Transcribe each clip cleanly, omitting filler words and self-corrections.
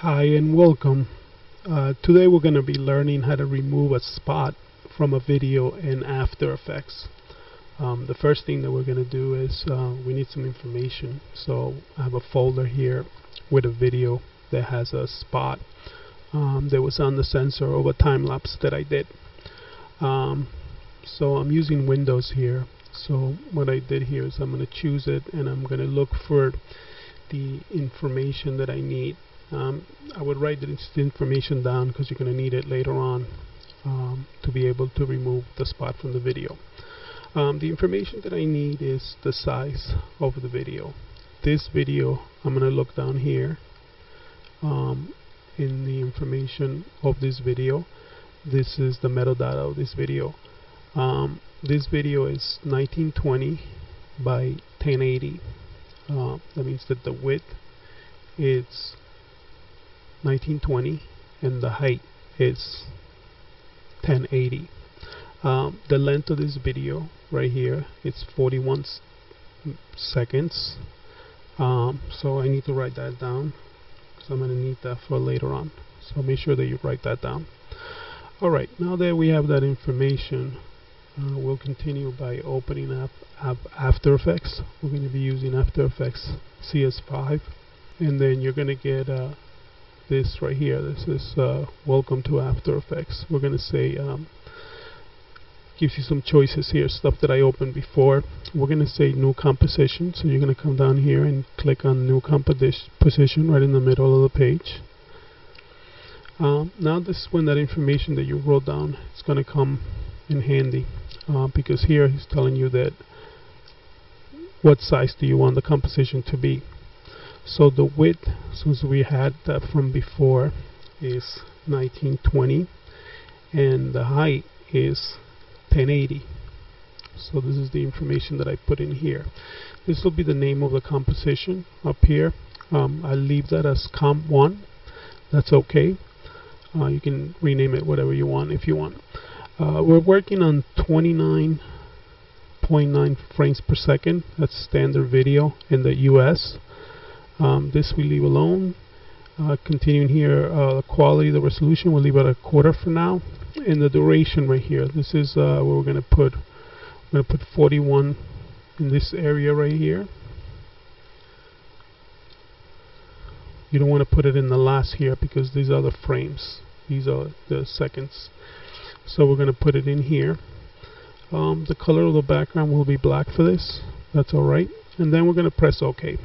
Hi and welcome. Today we're going to be learning how to remove a spot from a video in After Effects. The first thing that we're going to do is we need some information. So I have a folder here with a video that has a spot that was on the sensor of a time lapse that I did. So I'm using Windows here. So what I did here is I'm going to choose it and I'm going to look for the information that I need. I would write this information down because you're going to need it later on to be able to remove the spot from the video. The information that I need is the size of the video. This video, I'm going to look down here in the information of this video. This is the metadata of this video. This video is 1920 by 1080. That means that the width is 1920 and the height is 1080. The length of this video right here is 41 seconds. So I need to write that down because I'm going to need that for later on. So make sure that you write that down. Alright, now that we have that information, we'll continue by opening up After Effects. We're going to be using After Effects CS5, and then you're going to get this right here. This is welcome to After Effects. We're going to say gives you some choices here, stuff that I opened before. We're going to say new composition, so you're going to come down here and click on new composition right in the middle of the page. Now this is when that information that you wrote down is going to come in handy, because here he's telling you that what size do you want the composition to be. So the width, since we had that from before, is 1920 and the height is 1080. So this is the information that I put in here. This will be the name of the composition up here. I'll leave that as comp1. That's okay. You can rename it whatever you want if you want. We're working on 29.9 frames per second. That's standard video in the US. This we leave alone. Continuing here, the quality, the resolution, we'll leave it at a quarter for now. And the duration right here, this is where we're going to put 41 in this area right here. You don't want to put it in the last here because these are the frames. These are the seconds. So we're going to put it in here. The color of the background will be black for this. That's alright. And then we're going to press OK.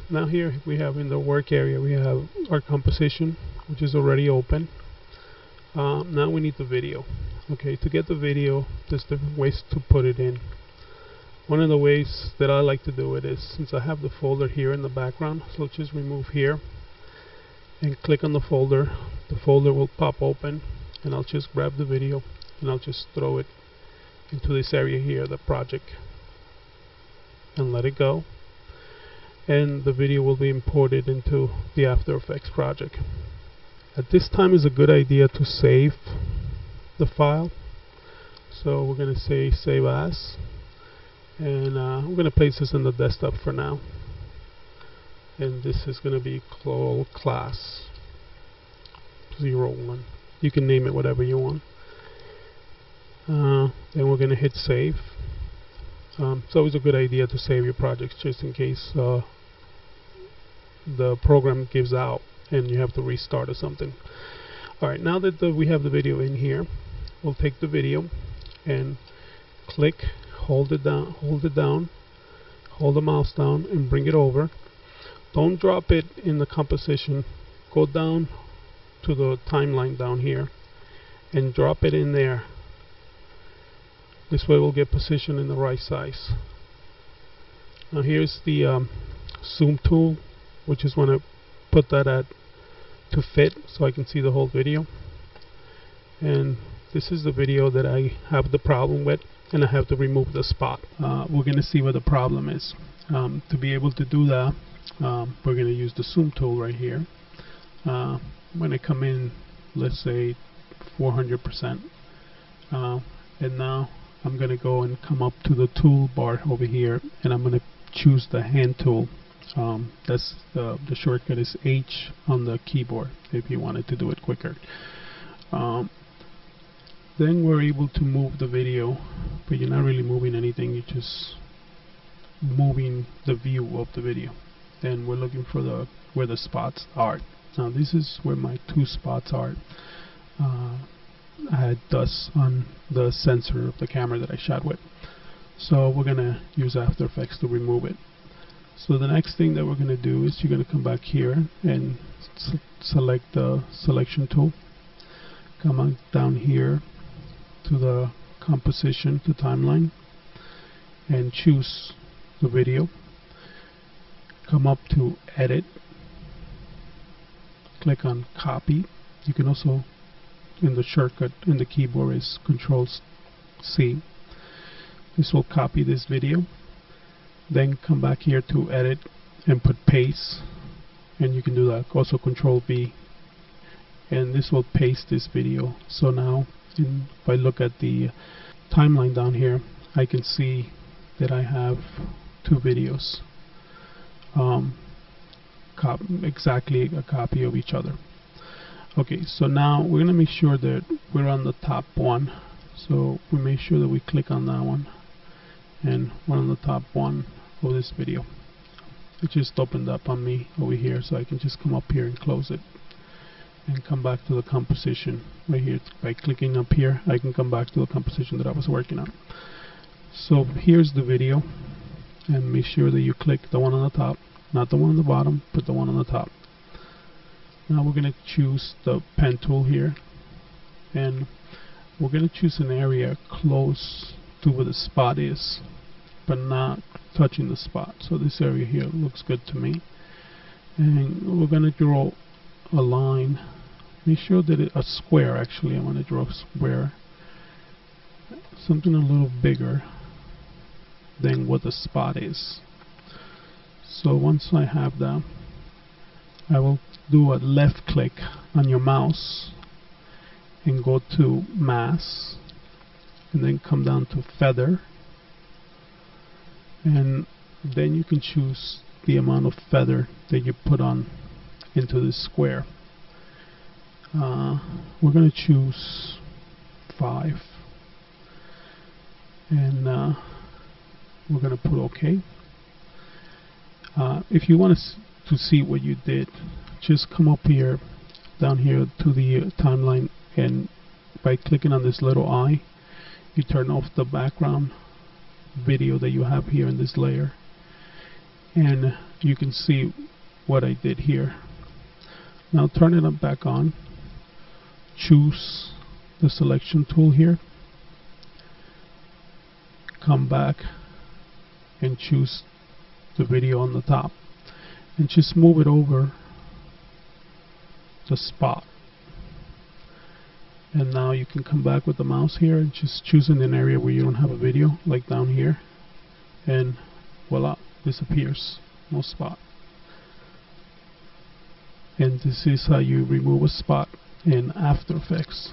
Now here we have in the work area, we have our composition, which is already open. Now we need the video. Okay, to get the video, there's different ways to put it in. One of the ways that I like to do it is, since I have the folder here in the background, so let's just remove here and click on the folder. The folder will pop open and I'll just grab the video and I'll just throw it into this area here, the project, and let it go. And the video will be imported into the After Effects project. At this time is a good idea to save the file. So we're going to say save as, and we're going to place this in the desktop for now. And this is going to be called class 01. You can name it whatever you want. Then we're going to hit save. It's always a good idea to save your projects just in case the program gives out and you have to restart or something. Alright, now that we have the video in here, we'll take the video and click, hold it down, hold the mouse down and bring it over. Don't drop it in the composition. Go down to the timeline down here and drop it in there. This way we'll get positioned in the right size. Now here's the zoom tool, which is when I put that at to fit so I can see the whole video. And this is the video that I have the problem with, and I have to remove the spot. We're going to see what the problem is. To be able to do that, we're going to use the zoom tool right here. When I come in, let's say 400%, and now I'm going to go and come up to the toolbar over here, and I'm going to choose the hand tool. That's the shortcut is H on the keyboard if you wanted to do it quicker. Then we're able to move the video, but you're not really moving anything, you're just moving the view of the video. Then we're looking for where the spots are. Now this is where my 2 spots are. I had dust on the sensor of the camera that I shot with, so we're gonna use After Effects to remove it. So the next thing that we're gonna do is you're gonna come back here and select the selection tool, come on down here to the composition, to timeline, and choose the video. Come up to edit, click on copy. You can also, in the shortcut in the keyboard is Control-C. This will copy this video. Then come back here to edit and put paste, and you can do that. Also Control-V, and this will paste this video. So now if I look at the timeline down here, I can see that I have 2 videos, exactly a copy of each other. Okay, so now we're going to make sure that we're on the top one, so we make sure that we click on that one, and we're on the top one of this video. It just opened up on me over here, so I can just come up here and close it and come back to the composition right here. By clicking up here, I can come back to the composition that I was working on. So here's the video, and make sure that you click the one on the top, not the one on the bottom, but the one on the top. Now we're going to choose the pen tool here, and we're going to choose an area close to where the spot is, but not touching the spot. So this area here looks good to me, and we're going to draw a line. Make sure that a square, actually I want to draw a square, something a little bigger than what the spot is. So once I have that, I will do a left click on your mouse and go to Mask, and then come down to Feather, and then you can choose the amount of feather that you put on into this square. We're going to choose 5, and we're going to put OK. If you want to see what you did, just come up here, down here to the timeline, and by clicking on this little eye, you turn off the background video that you have here in this layer, and you can see what I did here. Now turn it up back on, choose the selection tool here, come back and choose the video on the top, and just move it over the spot. And now you can come back with the mouse here and just choose in an area where you don't have a video, like down here, and voila, disappears, no spot. And this is how you remove a spot in After Effects.